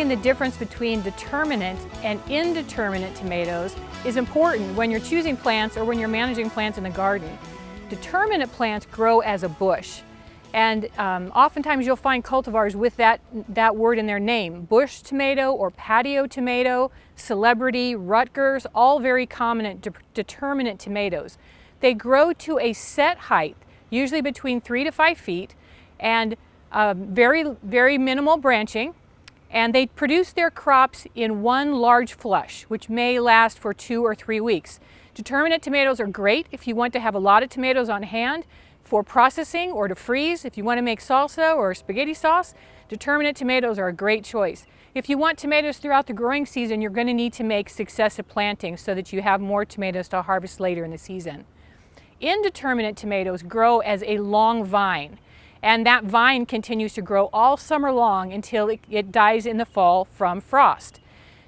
Understanding the difference between determinate and indeterminate tomatoes is important when you're choosing plants or when you're managing plants in the garden. Determinate plants grow as a bush, and oftentimes you'll find cultivars with that word in their name. Bush tomato or patio tomato, celebrity, Rutgers, all very common at determinate tomatoes. They grow to a set height, usually between 3 to 5 feet, and very minimal branching, and they produce their crops in one large flush, which may last for 2 or 3 weeks. Determinate tomatoes are great if you want to have a lot of tomatoes on hand for processing or to freeze. If you want to make salsa or spaghetti sauce, determinate tomatoes are a great choice. If you want tomatoes throughout the growing season, you're going to need to make successive plantings so that you have more tomatoes to harvest later in the season. Indeterminate tomatoes grow as a long vine, and that vine continues to grow all summer long until it dies in the fall from frost.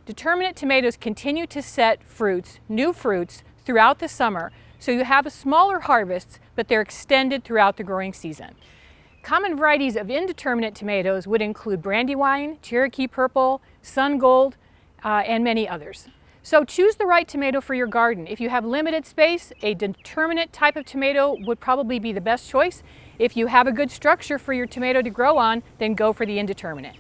Determinate tomatoes continue to set fruits, new fruits, throughout the summer, so you have a smaller harvests, but they're extended throughout the growing season. Common varieties of indeterminate tomatoes would include Brandywine, Cherokee Purple, Sun Gold, and many others. So choose the right tomato for your garden. If you have limited space, a determinate type of tomato would probably be the best choice. If you have a good structure for your tomato to grow on, then go for the indeterminate.